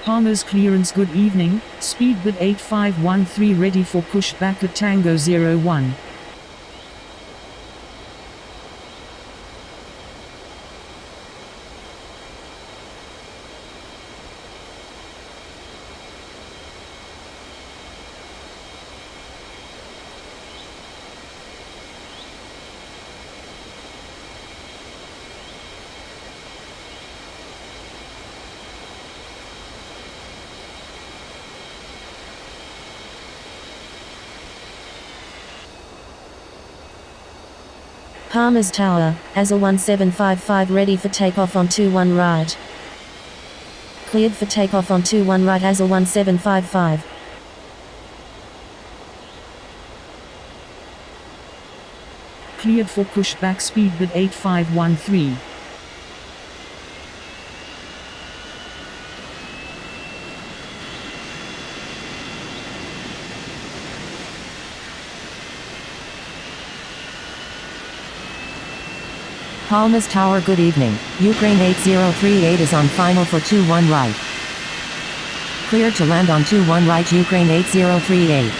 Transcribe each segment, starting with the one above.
Palmer's clearance. Good evening, Speedbird 8513 ready for pushback at Tango 01. Palmer's Tower, ASA 1755 ready for takeoff on 21 right. Cleared for takeoff on 21 right ASA 1755. Cleared for pushback. Speedbird 8513. Palmer's Tower. Good evening, Ukraine 8038 is on final for 21 right. Cleared to land on 21 right Ukraine 8038.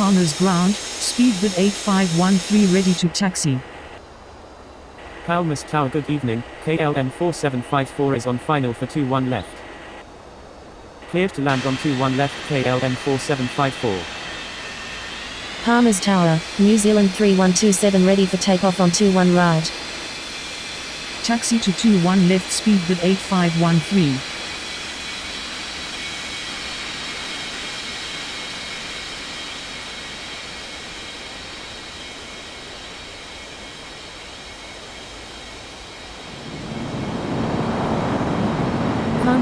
Palmer's ground, Speedbird 8513 ready to taxi. Palmer's Tower. Good evening, KLM 4754 is on final for 21 left. Cleared to land on 21 left KLM 4754. Palmer's Tower, New Zealand 3127 ready for takeoff on 21 right. Taxi to 21 left. Speedbird 8513.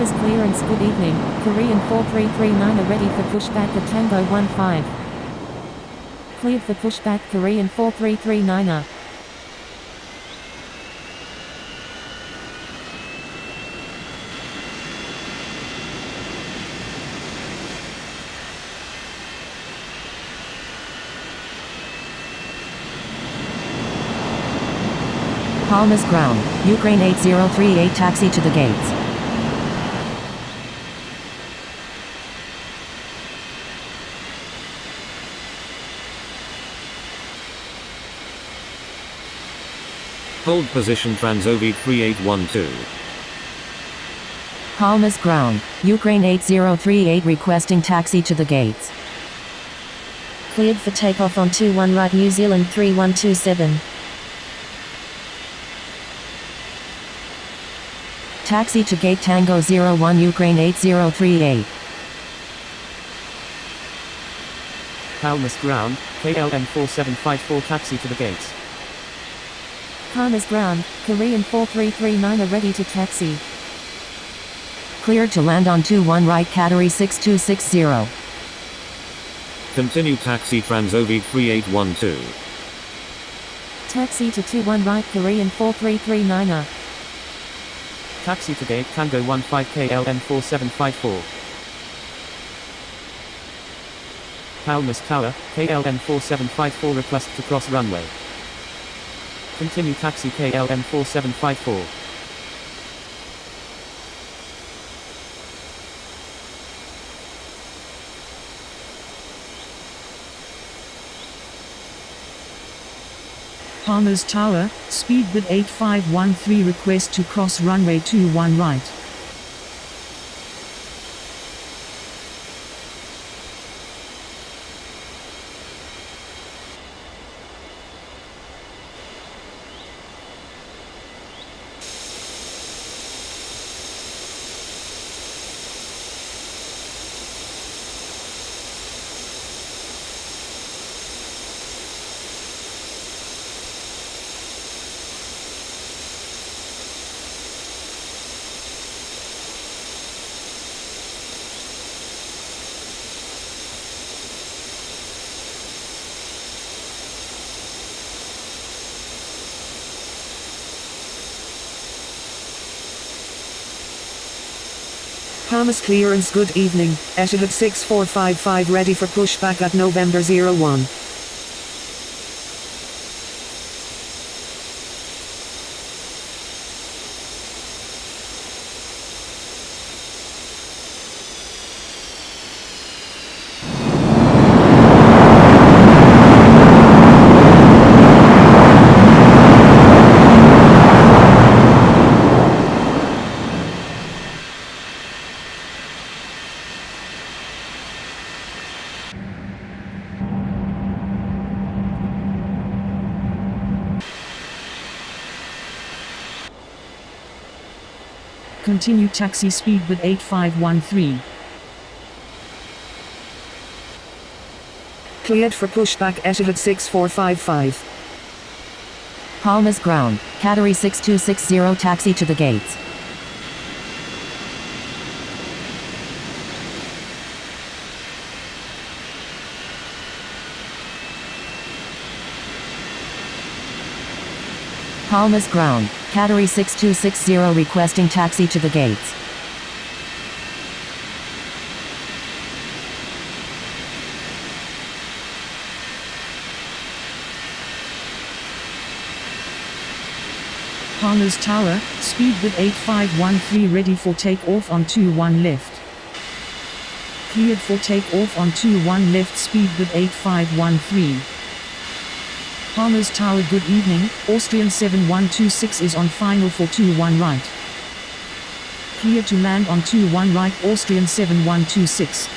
Palmer's clearance. Good evening, Korean 4339 are ready for pushback at Tango 15. Cleared for pushback Korean 4339er. Palmer's ground, Ukraine 8038 taxi to the gates. Hold position Transovic 3812. Palmer's ground, Ukraine 8038 requesting taxi to the gates. Cleared for takeoff on 21 right New Zealand 3127. Taxi to gate Tango 01 Ukraine 8038. Palmer's ground, KLM 4754 taxi to the gates. Palmer's ground, Korean 4339 are ready to taxi. Cleared to land on 21 right Qatari 6260. Continue taxi Transovic 3812. Taxi to 21 right Korean 4339er. Taxi to gate Tango 15 KLM 4754. Palmer's Tower, KLM 4754 request to cross runway. Continue taxi KLM 4754. Palmer's Tower, Speedbird 8513 request to cross runway 21 right. Hamas clearance, good evening, Etihad 6455 ready for pushback at November 01. Continue taxi speed with 8513. Cleared for pushback Etihad 6455. Palmas ground, Qatari 6260 taxi to the gates. Palmas ground, Qatari 6260 requesting taxi to the gates. Palmas Tower, speed with 8513 ready for takeoff on 21 left. Cleared for takeoff on 21 left, speed with 8513. Palmas Tower, good evening, Austrian 7126 is on final for 21 right. Clear to land on 21 right, Austrian 7126.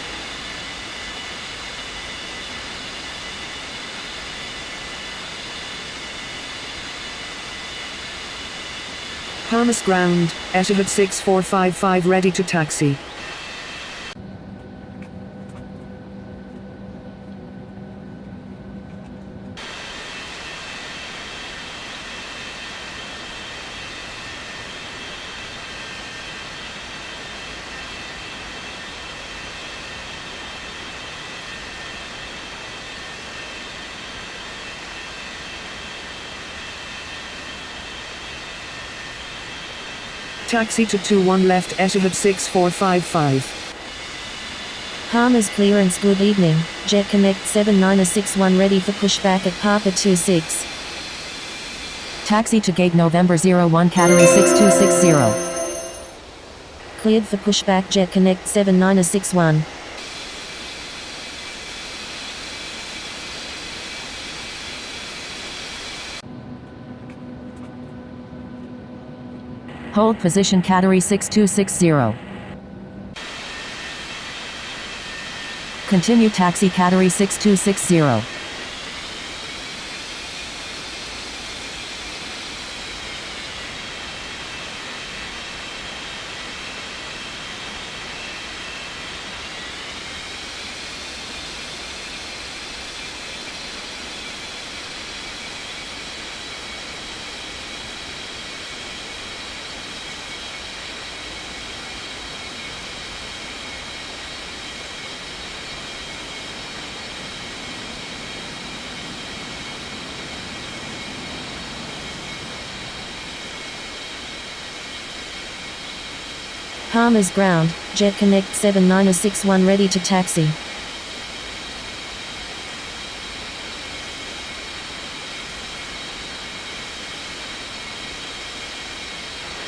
Palmas ground, Etihad 6455 ready to taxi. Taxi to 21 left, Etihad 6455. Palmas clearance, good evening, Jet Connect 7961 ready for pushback at Papa 26. Taxi to gate November 01 Qatari 6260. Cleared for pushback Jet Connect 7961. Hold position Qatari 6260. Continue taxi Qatari 6260. Palmas ground, Jet Connect 7961 ready to taxi.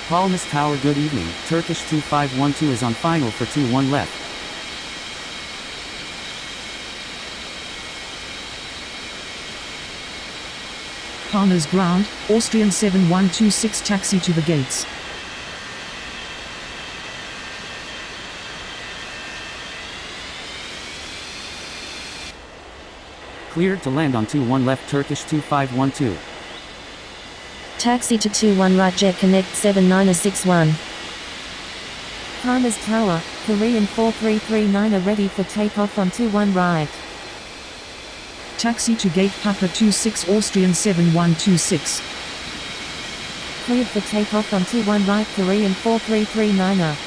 Palmas Tower, good evening, Turkish 2512 is on final for 21 left. Palmas ground, Austrian 7126 taxi to the gates. Cleared to land on 21 left, Turkish 2512. Taxi to 21 right, Jet Connect 7961. Palmas Tower, Korean 4339 are ready for takeoff on 21 right. Taxi to gate Papa 26, Austrian 7126. Cleared for takeoff on 21 right, Korean 4339er.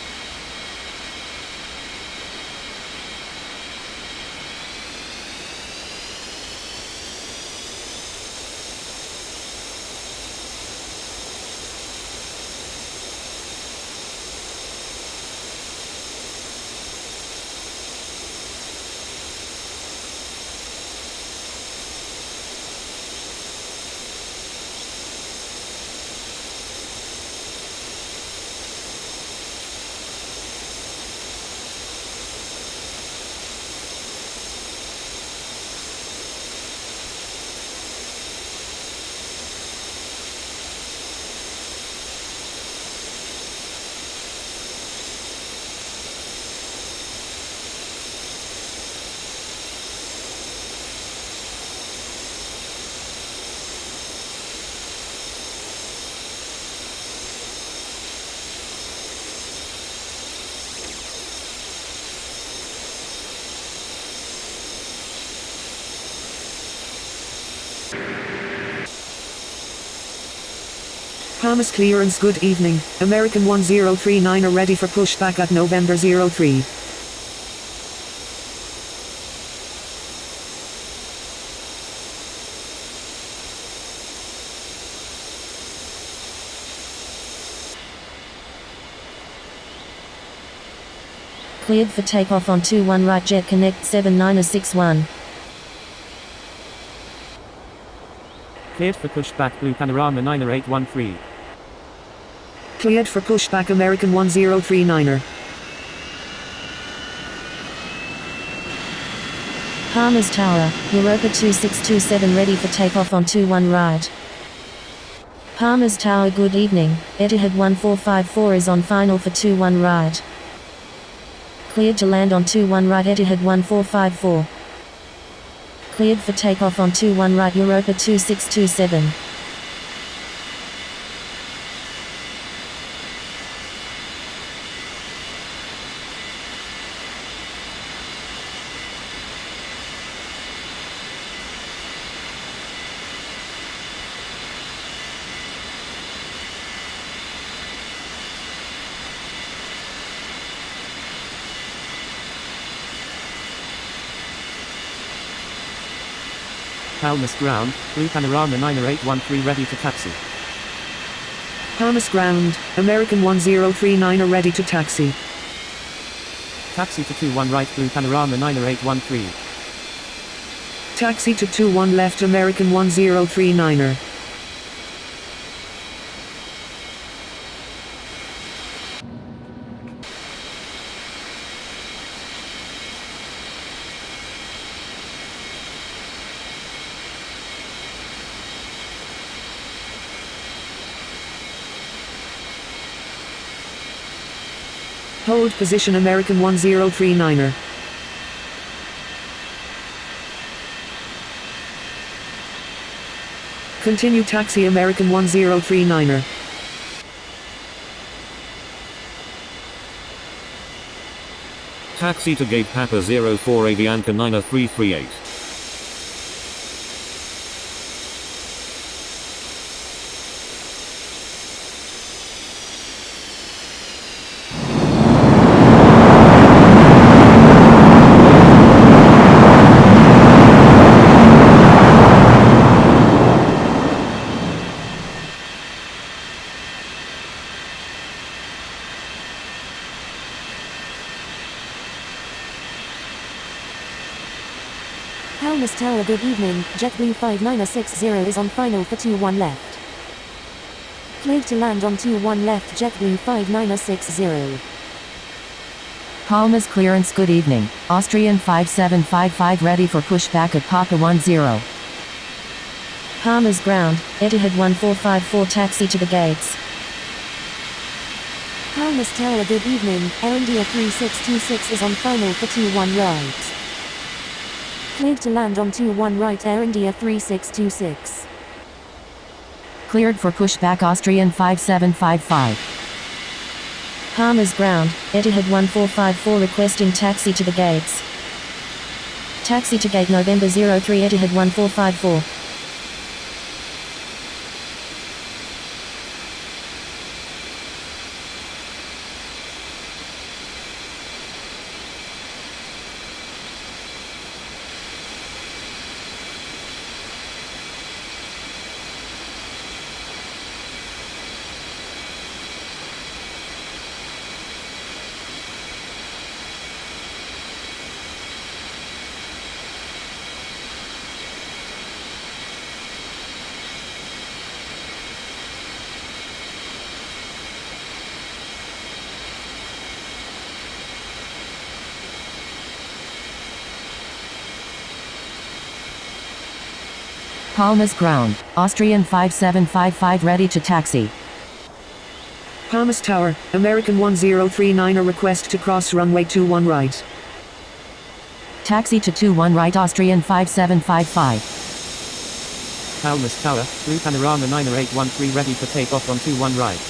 Palmas clearance. Good evening, American 1039 are ready for pushback at November 03. Cleared for takeoff on 21 right Jet Connect 7961. Cleared for pushback Blue Panorama 90813. Cleared for pushback American 1039er. Palmas Tower, Europa 2627 ready for takeoff on 21 right. Palmas Tower, good evening, Etihad 1454 is on final for 21 right. Cleared to land on 21 right Etihad 1454. Cleared for takeoff on 21 right Europa 2627. Palmas ground, Blue Panorama 90813 ready to taxi. Palmas ground, American 1039 are ready to taxi. Taxi to 21 right Blue Panorama 90813. Taxi to 21 left American 1039er. Hold position American 1039er. Continue taxi American 1039er. Taxi to gate Papa 04 Avianca 90338. Palmas Tower, good evening, JetBlue 5960 is on final for 21 left. Cleared to land on 21 left JetBlue 5960. Palmas clearance. Good evening, Austrian 5755 ready for pushback at Papa 10. Palmas ground, Etihad 1454 taxi to the gates. Palmas Tower, good evening, Air India 3626 is on final for 21 right. Cleared to land on 21 right Air India 3626. Cleared for pushback Austrian 5755. Palmas ground, Etihad 1454 requesting taxi to the gates. Taxi to gate November 03 Etihad 1454. Palmas ground, Austrian 5755 ready to taxi. Palmas Tower, American 1039 a request to cross runway 21 right. Taxi to 21 right Austrian 5755. Palmas Tower, Blue Panorama 90813 ready for takeoff on 21 right.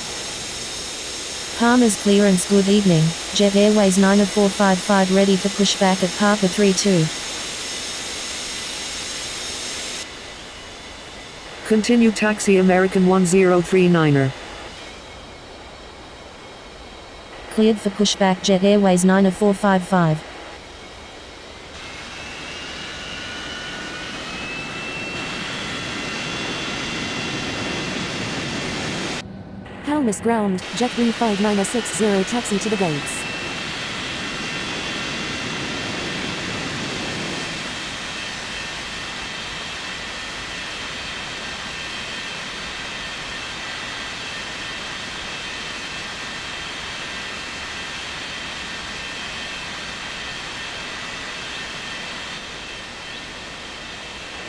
Palmas clearance, good evening, Jet Airways 9455 ready for pushback at Papa 32. Continue taxi American 1039er. Cleared for pushback Jet Airways 90455. Palmas ground, JetBlue 5960 taxi to the gates.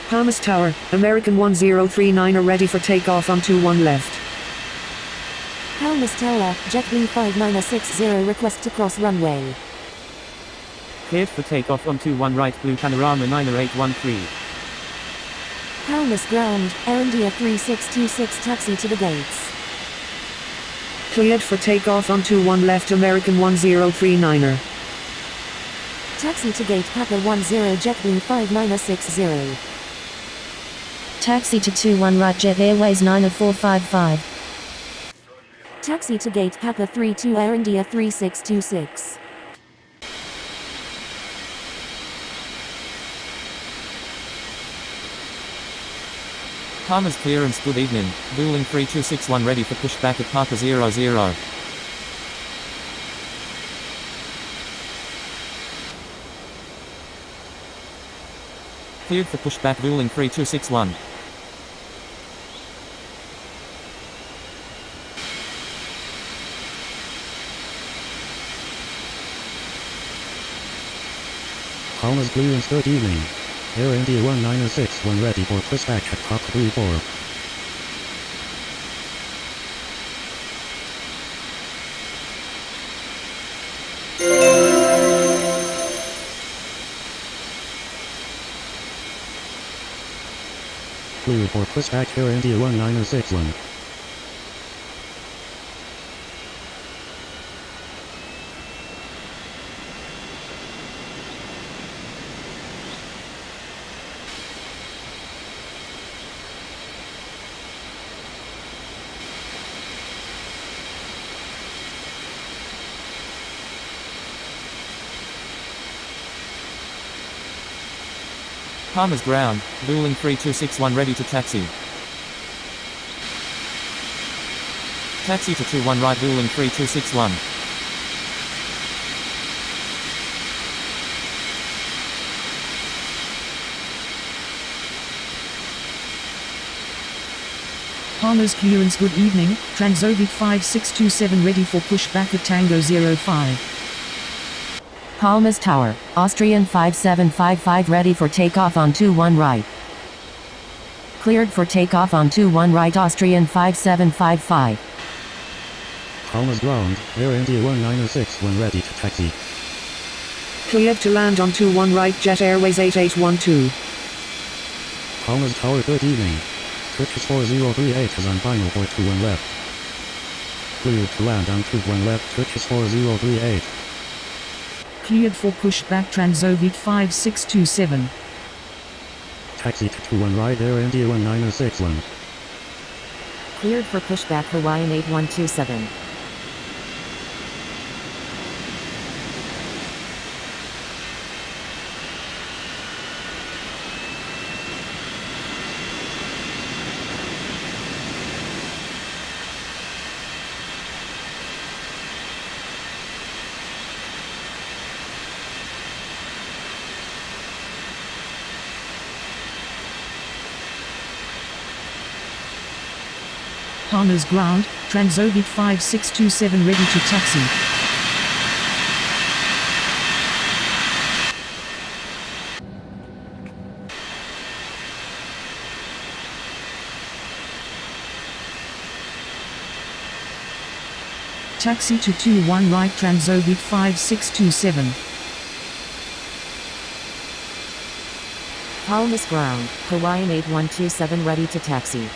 Palmas Tower, American 1039 are ready for takeoff on 21 left. Palmas Tower, JetBlue 5960 request to cross runway. Cleared for takeoff on 21 right Blue Panorama 90813. Palmas ground, Air India 3626 taxi to the gates. Cleared for takeoff on 21 left American 1039er. Taxi to gate Papa 10 JetBlue 5960. Taxi to 21 right Jet Airways 90455. Taxi to gate Papa 32 Air India 3626. Palmas clearance, good evening. Vueling 3261 ready for pushback at Papa 00. Cleared for pushback Vueling 3261. Palmas clearance, good evening. Air India 1961 ready for pushback at Papa 34. Cleared for pushback Air India 1961. Palmas ground, Vueling 3261 ready to taxi. Taxi to 21 right Vueling 3261. Palmas clearance, good evening. Transovic 5627 ready for pushback at Tango 05. Palmas Tower, Austrian 5755 ready for takeoff on 21 right. Cleared for takeoff on 21 right Austrian 5755. Palmas ground, Air India 1961 ready to taxi. Cleared to land on 21 right Jet Airways 8812. Palmas Tower, good evening. Turkish 4038 is on final for 21 left. Cleared to land on 21 left Turkish 4038. Cleared for pushback Transovic 5627. Taxi to 21 right Air India 1961. Cleared for pushback Hawaiian 8127. Palmas ground, Transovic 5627 ready to taxi. Taxi to 21 right Transovic 5627. Palmas ground, Hawaiian 8127 ready to taxi.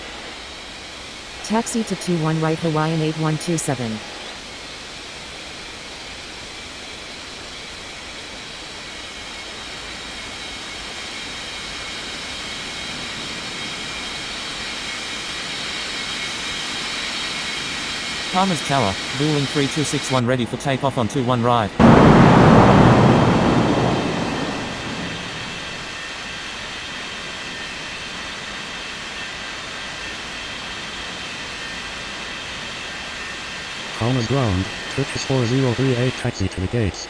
Taxi to 21 right Hawaiian 8127. Palmer's Tower, Vueling 3261 ready for takeoff on 21 right. Palmer's ground, Turkish 4038 taxi to the gates.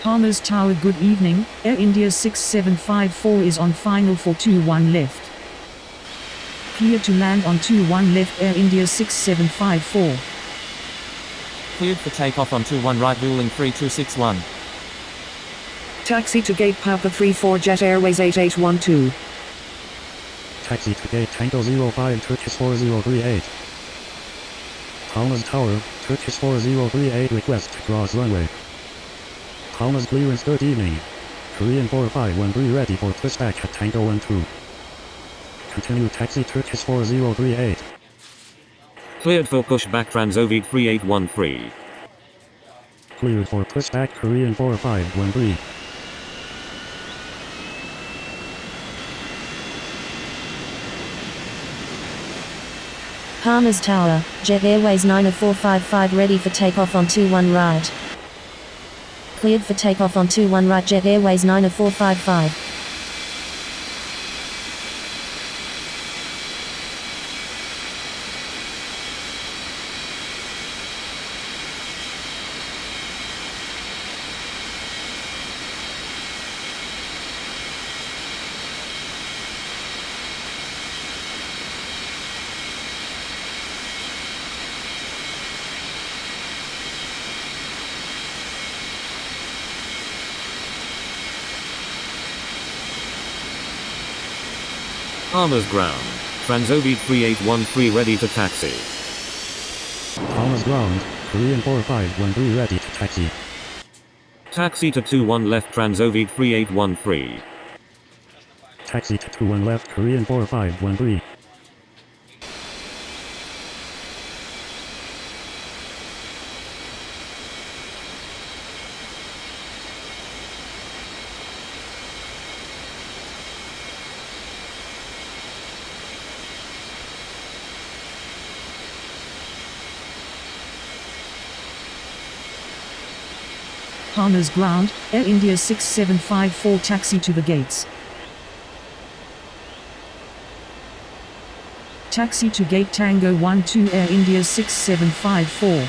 Palmer's Tower, good evening, Air India 6754 is on final for 21 left. Clear to land on 21 left Air India 6754. Cleared for takeoff on 21 right Vueling 3261. Taxi to gate Papa 34 Jet Airways 8812. Taxi to gate Tango 05 Turkish 4038. Palmer's Tower, Turkish 4038 request to cross runway. Palmer's clearance, good evening. Korean 4513 ready for pushback at Tango 12. Continue taxi Turkish 4038. Cleared for pushback Transoviet 3813. Cleared for pushback Korean 4513. Palmer's Tower, Jet Airways 90455 ready for takeoff on 21 right. Cleared for takeoff on 21 right Jet Airways 90455. Palmer's ground, Transoviet 3813 ready to taxi. Palmer's ground, Korean 4513 ready to taxi. Taxi to 21 left Transoviet 3813. Taxi to 21 left Korean 4513. Palmer's ground, Air India 6754 taxi to the gates. Taxi to gate Tango 12 Air India 6754.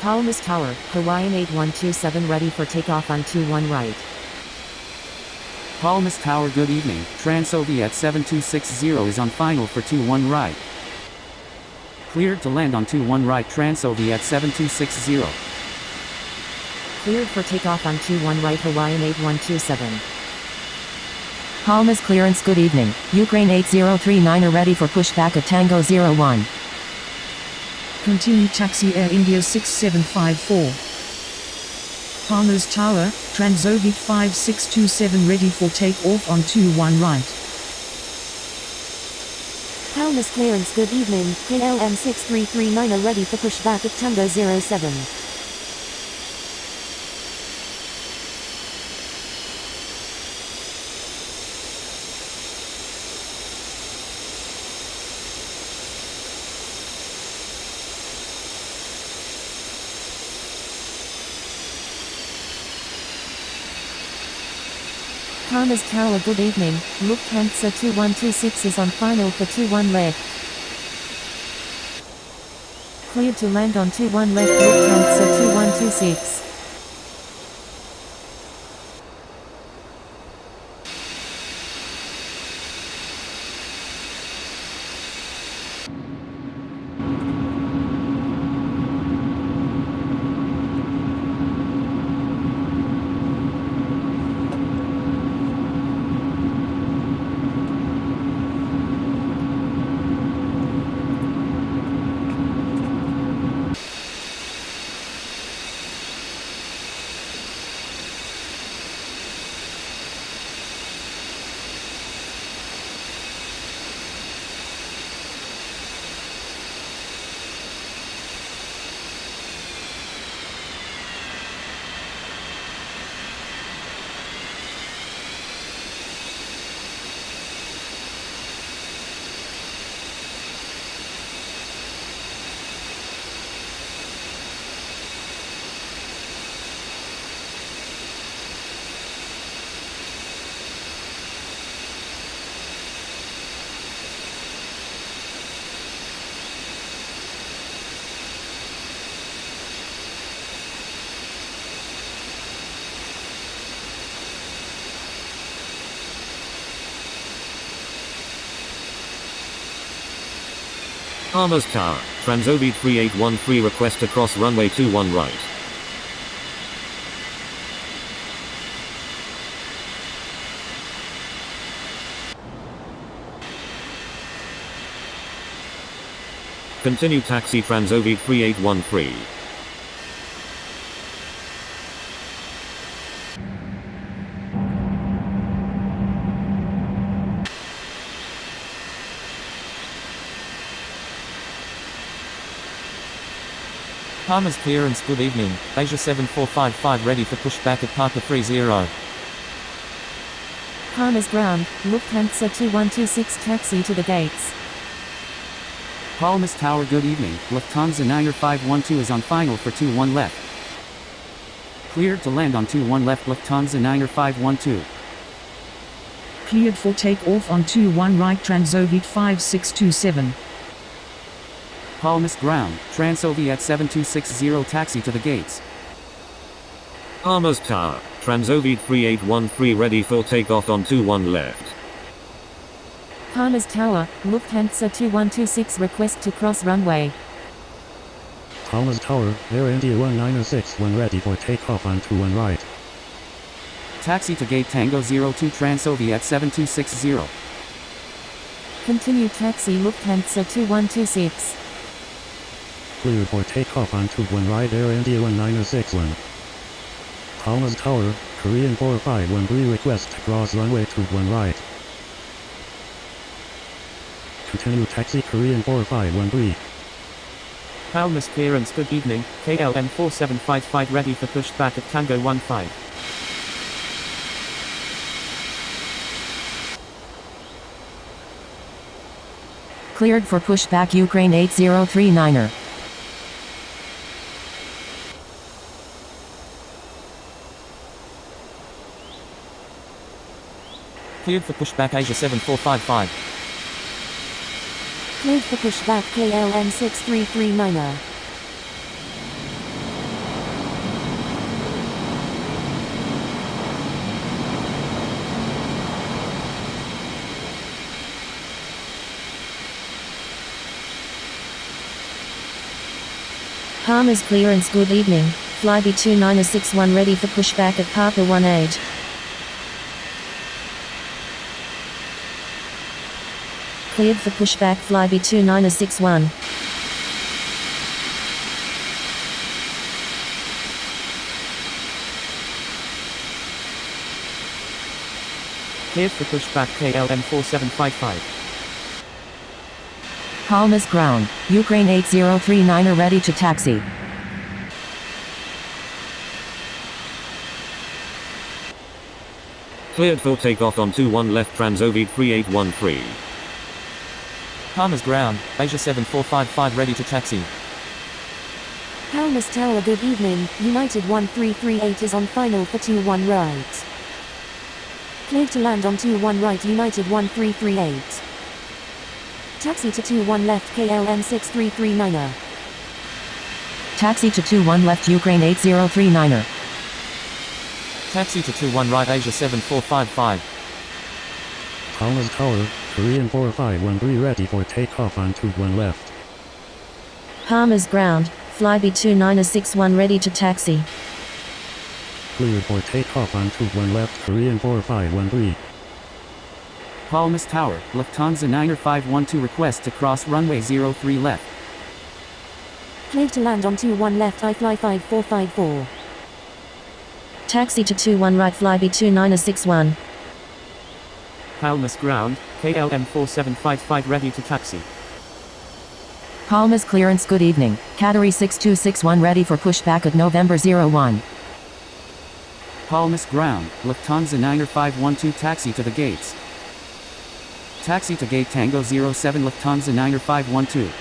Palmer's Tower, Hawaiian 8127 ready for takeoff on 21 right. Palmer's Tower, good evening, Transoviet 7260 is on final for 21 right. Cleared to land on 21 right Transoviet 7260. Cleared for takeoff on 21 right Hawaiian 8127. Palmer's clearance, good evening, Ukraine 8039 are ready for pushback at Tango 01. Continue taxi Air India 6754. Palmer's Tower, Transoviet 5627 ready for takeoff on 21 right. Palmer's clearance, good evening, KLM 6339 are ready for pushback at Tango 07. Palmer's Tower, good evening, Lufthansa 2126 is on final for 21 left. Cleared to land on 21 left Lufthansa 2126. Palmer's Tower, Transoviet 3813 request to cross runway 21 right. Continue taxi Transoviet 3813. Palmer's clearance, good evening, Asia 7455 ready for pushback at Papa 30. Palmer's ground, Lufthansa 2126 taxi to the gates. Palmer's Tower, good evening, Lufthansa Niner 512 is on final for 21 left. Cleared to land on 21 left Lufthansa Niner 512. Cleared for takeoff on 21 right Transoviet 5627. Palmer's ground, Transoviet 7260 taxi to the gates. Palmer's Tower, Transoviet 3813 ready for takeoff on 21 left. Palmer's Tower, Lufthansa 2126 request to cross runway. Palmer's Tower, Air India 196 when ready for takeoff on 21 right. Taxi to gate Tango 02 Transoviet 7260. Continue taxi Lufthansa 2126. Cleared for takeoff on 21 right Air India 196 1. Palmer's Tower, Korean 4513 request to cross runway 21 right. Continue taxi Korean 4513. Palmer's clearance, good evening, KLM 4755 ready for pushback at Tango 15. Cleared for pushback Ukraine 8039er. Cleared for pushback Asia 7455. Cleared for pushback KLM 6339er. Palmer's clearance, good evening, Flybe 2961 ready for pushback at Papa 18. Cleared for pushback Flybe 2961. Cleared for pushback KLM 4755. Palmer's ground, Ukraine 8039er ready to taxi. Cleared for takeoff on 21 left Transoviet 3813. Palmer's ground, Asia 7455 ready to taxi. Palmer's Tower, good evening, United 1338 is on final for 21 right. Cleared to land on 21 right United 1338. Taxi to 21 left KLM 6339er. Taxi to 21 left Ukraine 8039er. Taxi to 21 right Asia 7455. Palmer's Tower, Korean 4513 ready for takeoff on 21 left. Palmer's ground, Flybe 2961 ready to taxi. Cleared for takeoff on 21 left Korean 4513. Palmer's Tower, Lufthansa Niner 512 request to cross runway 03 left. Cleared to land on 21 left iFly 5454. Taxi to 21 right Flybe 2961. Palmer's ground, KLM 4755 ready to taxi. Palmer's clearance, good evening, Qatari 6261 ready for pushback at November 01. Palmer's ground, Lufthansa Niner 512 taxi to the gates. Taxi to gate Tango 07 Lufthansa Niner 512.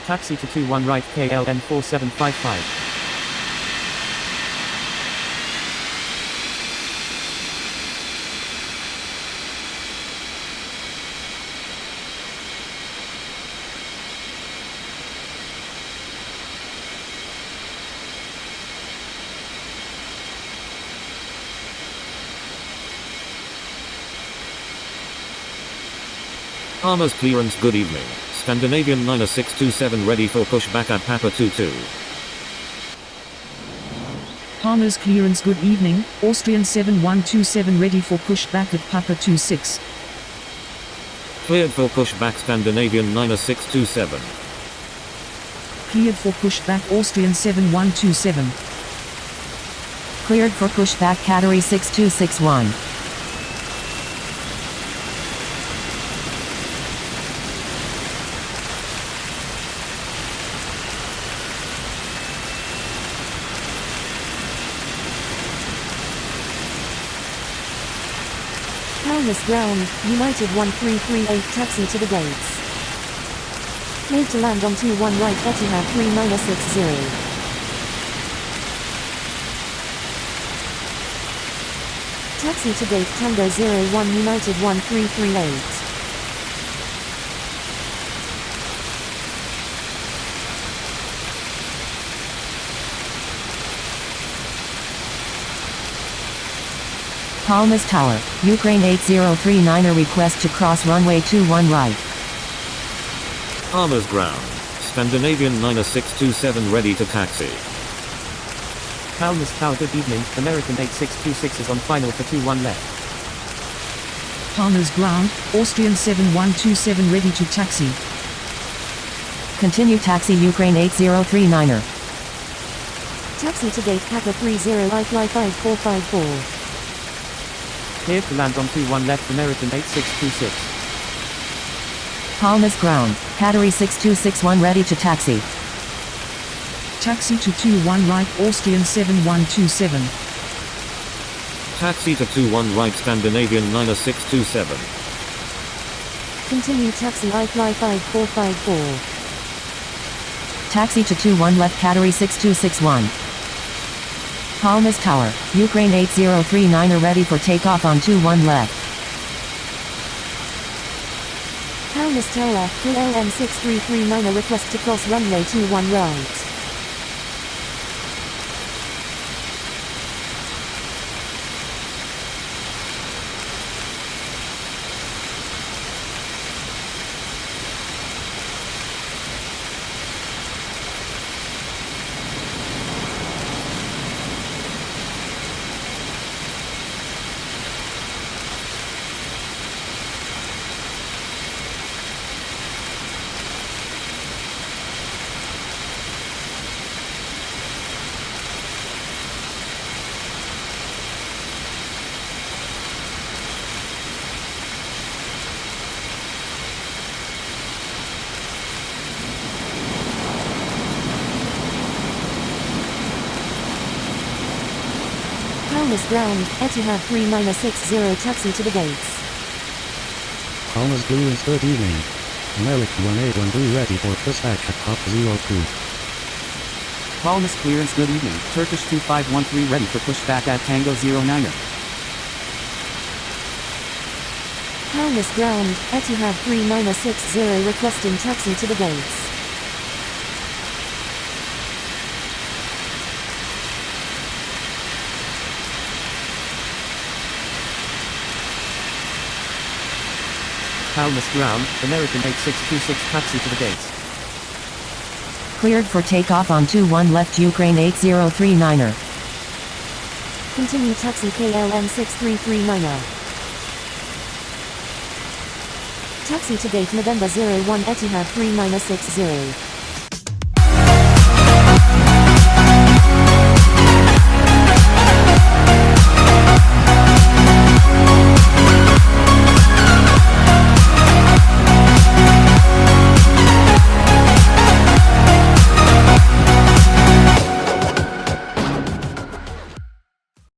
Taxi to 21 right KLM 4755. Armors clearance good evening. Scandinavian 9627 ready for pushback at Papa 22. Palmer's clearance good evening, Austrian 7127 ready for pushback at Papa 26. Cleared for pushback Scandinavian 9627. Cleared for pushback Austrian 7127. Cleared for pushback Qatari 6261. Palmas ground, United 1338 taxi to the gates. Cleared to land on 21 right Etihad 3960. Taxi to gate Tango 01 United 1338. Palmas Tower, Ukraine 8039 request to cross runway 21 right. Armors ground. Scandinavian 9627 ready to taxi. Palmas Tower good evening, American 8626 is on final for 21 left. Palmer's ground, Austrian 7127 ready to taxi. Continue taxi Ukraine 8039er. Taxi to gate Papa 30 fly 5454. Cleared to land on 21 left American 8626. Palmas ground, Qatari 6261 ready to taxi. Taxi to 21 right Austrian 7127. Taxi to 21 right Scandinavian 9627. Continue taxi fly 5454. Taxi to 21 left Qatari 6261. Palmas Tower, Ukraine 8039 ready for takeoff on 21 left. Palmas Tower, KLM 6339 request to cross runway 21 right. Palmas ground, Etihad 3960 taxi to the gates. Palmas clearance good evening. American 1813 ready for pushback at Papa 02. Palmas clearance good evening, Turkish 2513 ready for pushback at Tango 09er. Palmas ground, Etihad 3960 requesting taxi to the gates. Palmas ground, American 8626 taxi to the gates. Cleared for takeoff on 21 left Ukraine 8039er. Continue taxi KLM 6339er. Taxi to gate November 01 Etihad 3960.